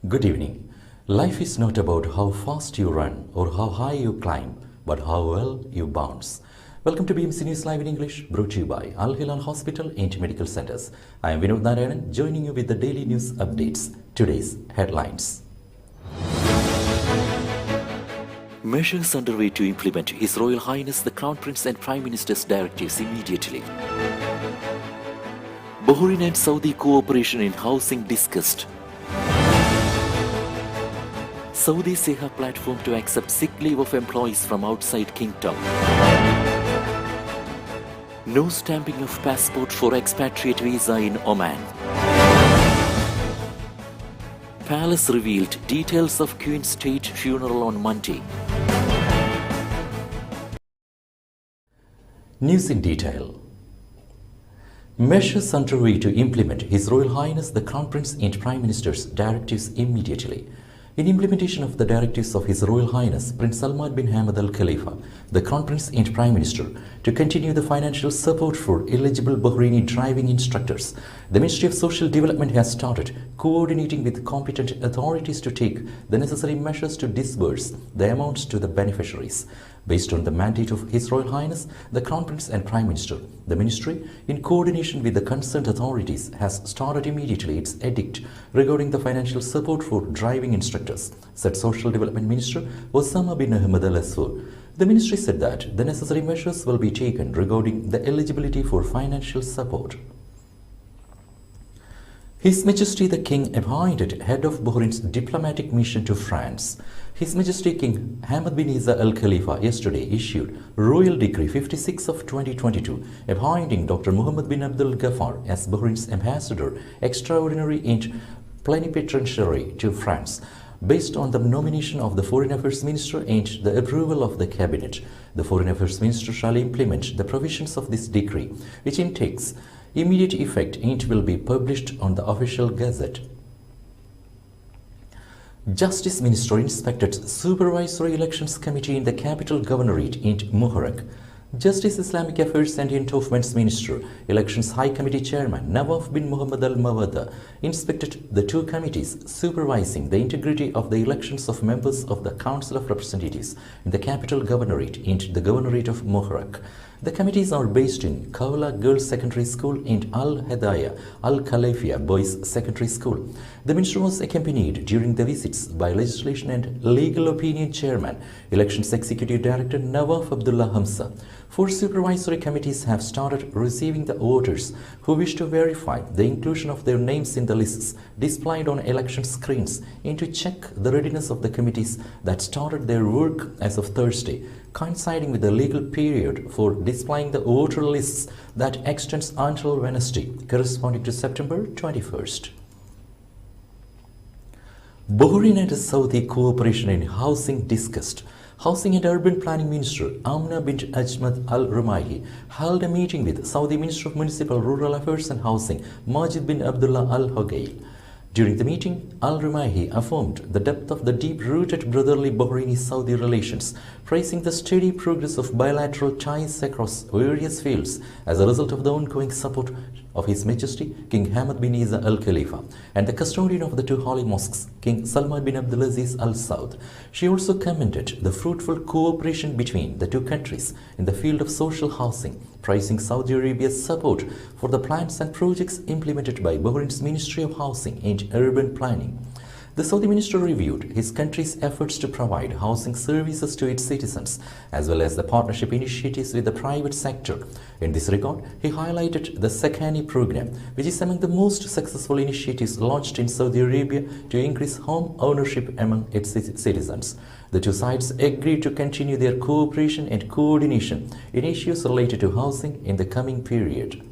Good evening. Life is not about how fast you run or how high you climb, but how well you bounce. Welcome to BMC News Live in English, brought to you by Al Hilal Hospital and Medical Centers. I am Vinod Narayanan, joining you with the daily news updates. Today's headlines. Measures underway to implement His Royal Highness the Crown Prince and Prime Minister's directives immediately. Bahrain and Saudi cooperation in housing discussed. Saudi Seha platform to accept sick leave of employees from outside Kingdom. No stamping of passport for expatriate visa in Oman. Palace revealed details of Queen's state funeral on Monday. News in detail. Measures underway to implement His Royal Highness the Crown Prince and Prime Minister's directives immediately. In implementation of the directives of His Royal Highness Prince Salman bin Hamad Al Khalifa, the Crown Prince and Prime Minister, to continue the financial support for eligible Bahraini driving instructors, the Ministry of Social Development has started coordinating with competent authorities to take the necessary measures to disburse the amounts to the beneficiaries. Based on the mandate of His Royal Highness, the Crown Prince and Prime Minister, the Ministry, in coordination with the concerned authorities, has started immediately its edict regarding the financial support for driving instructors, said Social Development Minister Osama bin Ahmed Al Asfour. The Ministry said that the necessary measures will be taken regarding the eligibility for financial support. His Majesty the King appointed head of Bahrain's diplomatic mission to France. His Majesty King Hamad bin Isa Al Khalifa yesterday issued Royal Decree 56 of 2022 appointing Dr. Muhammad bin Abdul Ghaffar as Bahrain's ambassador extraordinary and plenipotentiary to France. Based on the nomination of the Foreign Affairs Minister and the approval of the Cabinet, the Foreign Affairs Minister shall implement the provisions of this decree, which takes immediate effect and will be published on the official gazette. Justice Minister inspected Supervisory Elections Committee in the Capital Governorate in Muharraq. Justice, Islamic Affairs and Endowments Minister, Elections High Committee Chairman Nawaf bin Muhammad Al Mawada inspected the two committees supervising the integrity of the elections of members of the Council of Representatives in the Capital Governorate and the Governorate of Muharraq. The committees are based in Kaula Girls Secondary School and Al Hadaya Al Khalifia Boys Secondary School. The minister was accompanied during the visits by Legislation and Legal Opinion Chairman, Elections Executive Director Nawaf Abdullah Hamza. Four supervisory committees have started receiving the voters who wish to verify the inclusion of their names in the lists displayed on election screens and to check the readiness of the committees that started their work as of Thursday, coinciding with the legal period for displaying the voter lists that extends until Wednesday, corresponding to September 21st. Bahrain and Saudi cooperation in housing discussed. Housing and Urban Planning Minister Amna bint Ajmad Al Rumaihi held a meeting with Saudi Minister of Municipal Rural Affairs and Housing Majid bin Abdullah Al Hogail. During the meeting, Al Rumaihi affirmed the depth of the deep-rooted brotherly Bahraini-Saudi relations, praising the steady progress of bilateral ties across various fields as a result of the ongoing support of His Majesty King Hamad bin Isa Al Khalifa and the custodian of the two holy mosques, King Salman bin Abdulaziz Al Saud. She also commended the fruitful cooperation between the two countries in the field of social housing, praising Saudi Arabia's support for the plans and projects implemented by Bahrain's Ministry of Housing and Urban Planning. The Saudi minister reviewed his country's efforts to provide housing services to its citizens, as well as the partnership initiatives with the private sector. In this regard, he highlighted the Sakani program, which is among the most successful initiatives launched in Saudi Arabia to increase home ownership among its citizens. The two sides agreed to continue their cooperation and coordination in issues related to housing in the coming period.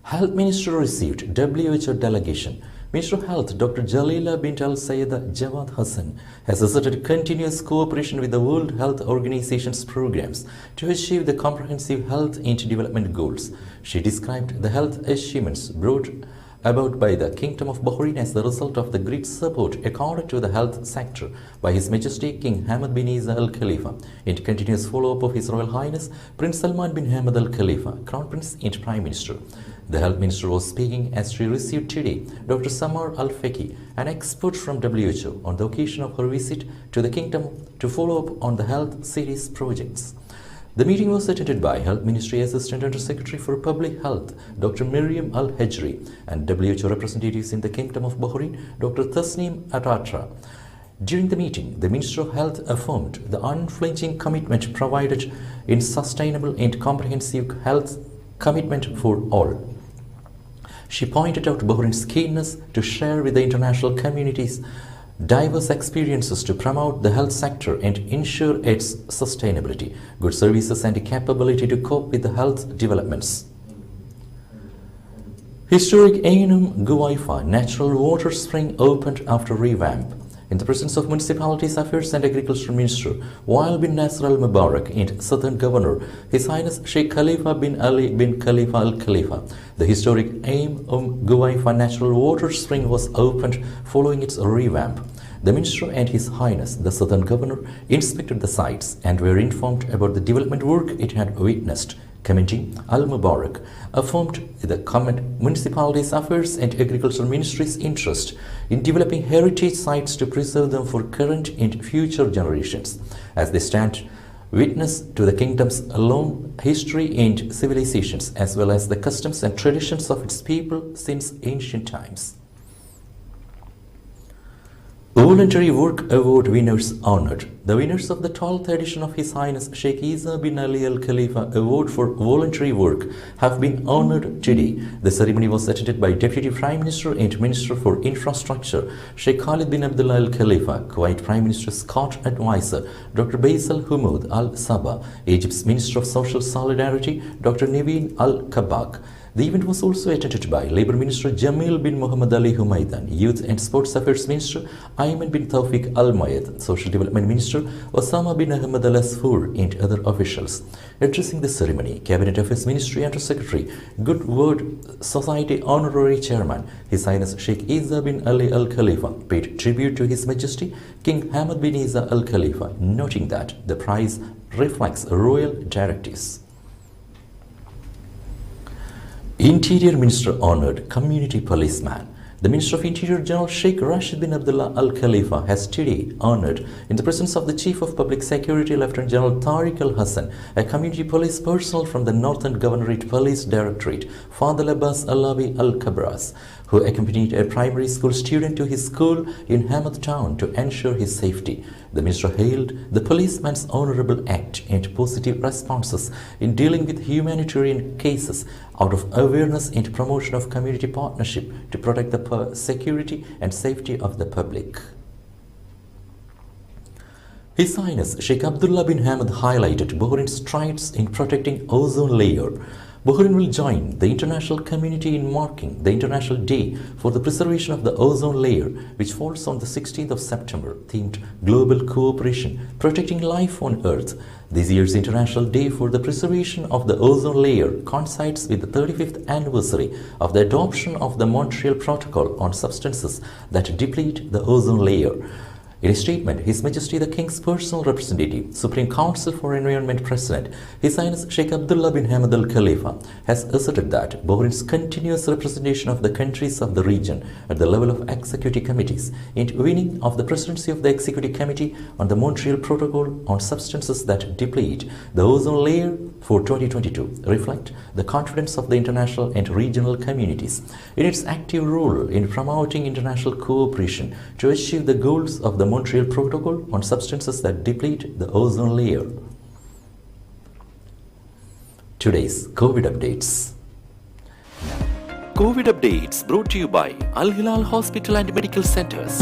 Health Minister received WHO delegation. Minister of Health Dr. Jalila bint Al Sayyeda Jawad Hassan has asserted continuous cooperation with the World Health Organization's programs to achieve the comprehensive health and development goals. She described the health achievements brought about by the Kingdom of Bahrain as the result of the great support accorded to the health sector by His Majesty King Hamad bin Isa Al Khalifa and continuous follow-up of His Royal Highness Prince Salman bin Hamad Al Khalifa, Crown Prince and Prime Minister. The Health Minister was speaking as she received today Dr. Samar Al-Feki, an expert from WHO, on the occasion of her visit to the kingdom to follow up on the health series projects. The meeting was attended by Health Ministry Assistant Under Secretary for Public Health, Dr. Miriam Al-Hajri, and WHO representatives in the Kingdom of Bahrain, Dr. Tasneem Atatra. During the meeting, the Minister of Health affirmed the unflinching commitment provided in sustainable and comprehensive health commitment for all. She pointed out Bahrain's keenness to share with the international communities diverse experiences to promote the health sector and ensure its sustainability, good services and capability to cope with the health developments. Historic Ainum Guaifa Natural Water Spring opened after revamp. In the presence of Municipalities Affairs and Agriculture Minister Wael bin Nasser Al Mubarak and Southern Governor His Highness Sheikh Khalifa bin Ali bin Khalifa Al Khalifa, the historic Ain Guaifa Natural Water Spring was opened following its revamp. The Minister and His Highness, the Southern Governor, inspected the sites and were informed about the development work it had witnessed. Committee Al-Mubarak affirmed the Municipalities Affairs and Agriculture Ministry's interest in developing heritage sites to preserve them for current and future generations, as they stand witness to the kingdom's long history and civilizations, as well as the customs and traditions of its people since ancient times. Voluntary Work Award winners honored. The winners of the 12th edition of His Highness Sheikh Isa bin Ali Al Khalifa Award for Voluntary Work have been honored today. The ceremony was attended by Deputy Prime Minister and Minister for Infrastructure Sheikh Khalid bin Abdullah Al Khalifa, Kuwait Prime Minister's Court Advisor Dr. Baisal Humud Al Sabah, Egypt's Minister of Social Solidarity Dr. Naveen Al Kabak. The event was also attended by Labour Minister Jamil bin Muhammad Ali Humaydan, Youth and Sports Affairs Minister Ayman bin Tawfiq Al Mayed, Social Development Minister Osama bin Ahmed Al Asfour, and other officials. Addressing the ceremony, Cabinet Affairs Ministry Under Secretary, Good Word Society Honorary Chairman His Highness Sheikh Isa bin Ali Al Khalifa paid tribute to His Majesty King Hamad bin Isa Al Khalifa, noting that the prize reflects royal directives. Interior Minister honored community policeman. The Minister of Interior General Sheikh Rashid bin Abdullah Al Khalifa has today honored, in the presence of the Chief of Public Security Lieutenant General Tariq Al Hassan, a community police personnel from the Northern Governorate Police Directorate, Fadl Abbas Alawi Al Kabras, who accompanied a primary school student to his school in Hamad town to ensure his safety. The Minister hailed the policeman's honorable act and positive responses in dealing with humanitarian cases out of awareness and promotion of community partnership to protect the security and safety of the public. His Highness Sheikh Abdullah bin Hamad highlighted Bahrain's strides in protecting ozone layer. Bahrain will join the international community in marking the International Day for the Preservation of the Ozone Layer, which falls on the 16th of September, themed Global Cooperation, Protecting Life on Earth. This year's International Day for the Preservation of the Ozone Layer coincides with the 35th anniversary of the adoption of the Montreal Protocol on substances that deplete the ozone layer. In a statement, His Majesty the King's personal representative, Supreme Council for Environment President, His Highness Sheikh Abdullah bin Hamad Al Khalifa, has asserted that Bahrain's continuous representation of the countries of the region at the level of executive committees and winning of the presidency of the Executive Committee on the Montreal Protocol on substances that deplete the ozone layer for 2022 reflect the confidence of the international and regional communities in its active role in promoting international cooperation to achieve the goals of the Montreal Protocol on substances that deplete the ozone layer. Today's COVID updates. COVID updates brought to you by Al Hilal Hospital and Medical Centers.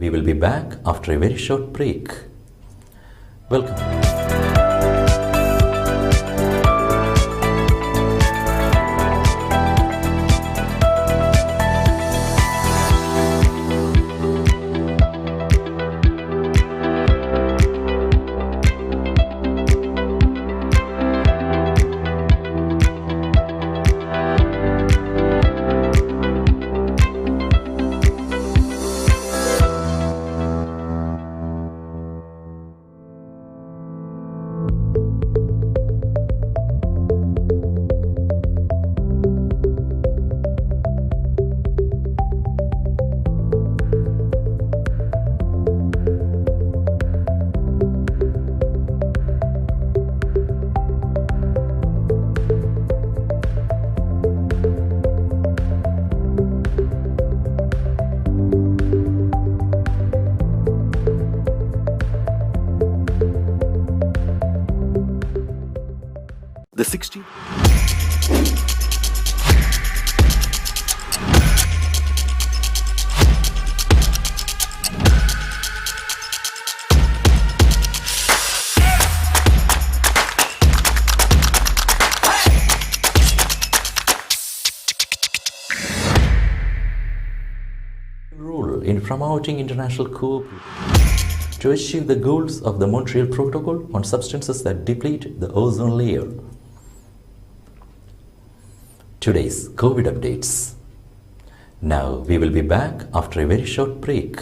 We will be back after a very short break. Welcome. The 16th. Role in promoting international cooperation to achieve the goals of the Montreal Protocol on substances that deplete the ozone layer. Today's COVID updates. Now we will be back after a very short break.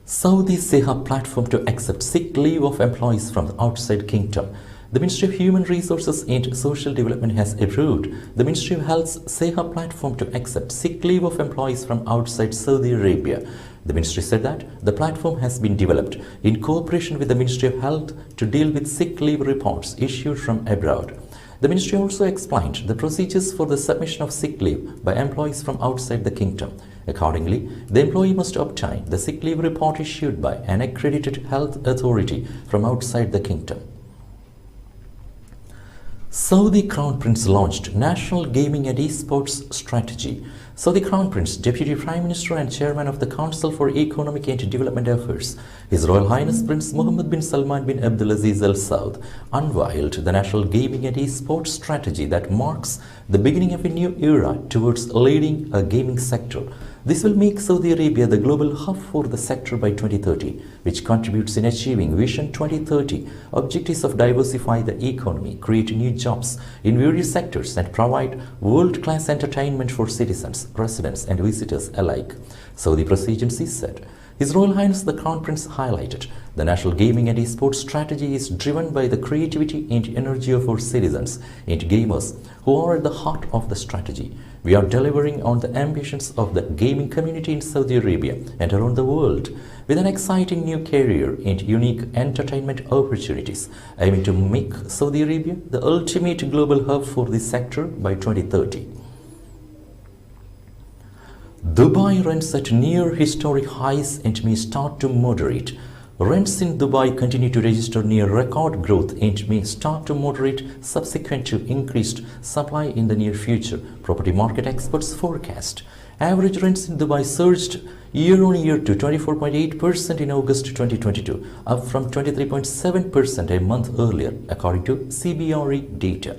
Saudi Seha platform to accept sick leave of employees from outside kingdom. The Ministry of Human Resources and Social Development has approved the Ministry of Health's Seha platform to accept sick leave of employees from outside Saudi Arabia. The ministry said that the platform has been developed in cooperation with the Ministry of Health to deal with sick leave reports issued from abroad. The ministry also explained the procedures for the submission of sick leave by employees from outside the kingdom. Accordingly, the employee must obtain the sick leave report issued by an accredited health authority from outside the kingdom. Saudi Crown Prince launched National Gaming and Esports Strategy. Saudi Crown Prince, Deputy Prime Minister and Chairman of the Council for Economic and Development Affairs, His Royal Highness Prince Mohammed bin Salman bin Abdulaziz Al Saud, unveiled the National Gaming and Esports Strategy that marks the beginning of a new era towards leading a gaming sector. This will make Saudi Arabia the global hub for the sector by 2030, which contributes in achieving Vision 2030 objectives of diversify the economy, create new jobs in various sectors, and provide world-class entertainment for citizens, residents, and visitors alike. Saudi Presidency said. His Royal Highness the Crown Prince highlighted the National Gaming and Esports Strategy is driven by the creativity and energy of our citizens and gamers who are at the heart of the strategy. We are delivering on the ambitions of the gaming community in Saudi Arabia and around the world with an exciting new career and unique entertainment opportunities, aiming to make Saudi Arabia the ultimate global hub for this sector by 2030. Dubai rents at near historic highs and may start to moderate. Rents in Dubai continue to register near record growth and may start to moderate subsequent to increased supply in the near future, property market experts forecast. Average rents in Dubai surged year-on-year to 24.8% in August 2022, up from 23.7% a month earlier, according to CBRE data.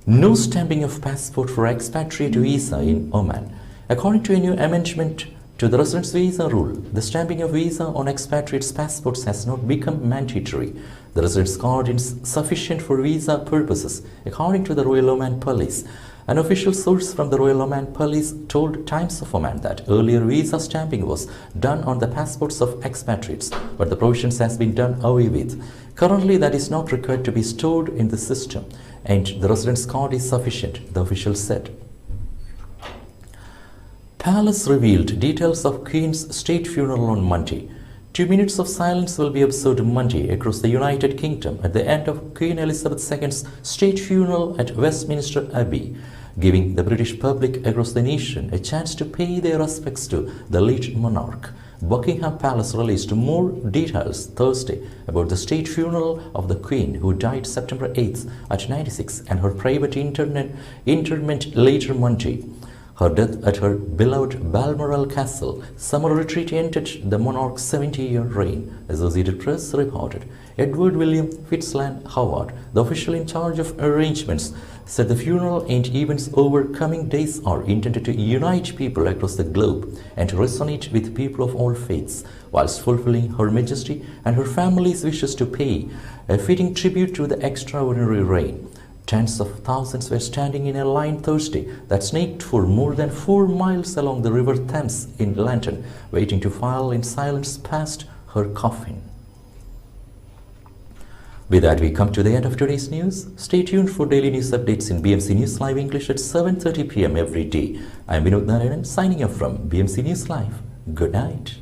No stamping of passport for expatriate visa in Oman. According to a new amendment to the residence visa rule, the stamping of visa on expatriates' passports has not become mandatory. The residence card is sufficient for visa purposes, according to the Royal Oman Police. An official source from the Royal Oman Police told Times of Oman that earlier visa stamping was done on the passports of expatriates, but the provisions has been done away with. Currently, that is not required to be stored in the system, and the residence card is sufficient, the official said. Palace revealed details of Queen's state funeral on Monday. 2 minutes of silence will be observed Monday across the United Kingdom at the end of Queen Elizabeth II's state funeral at Westminster Abbey, giving the British public across the nation a chance to pay their respects to the late monarch. Buckingham Palace released more details Thursday about the state funeral of the Queen, who died September 8th at 96, and her private interment later Monday. Her death at her beloved Balmoral Castle summer retreat ended the monarch's 70-year reign, Associated Press reported. Edward William Fitzland Howard, the official in charge of arrangements, said the funeral and events over coming days are intended to unite people across the globe and to resonate with people of all faiths, whilst fulfilling Her Majesty and her family's wishes to pay a fitting tribute to the extraordinary reign. Tens of thousands were standing in a line Thursday that snaked for more than 4 miles along the River Thames in London, waiting to file in silence past her coffin. With that, we come to the end of today's news. Stay tuned for daily news updates in BMC News Live English at 7:30 p.m. every day. I am Vinod Narayanan signing off from BMC News Live. Good night.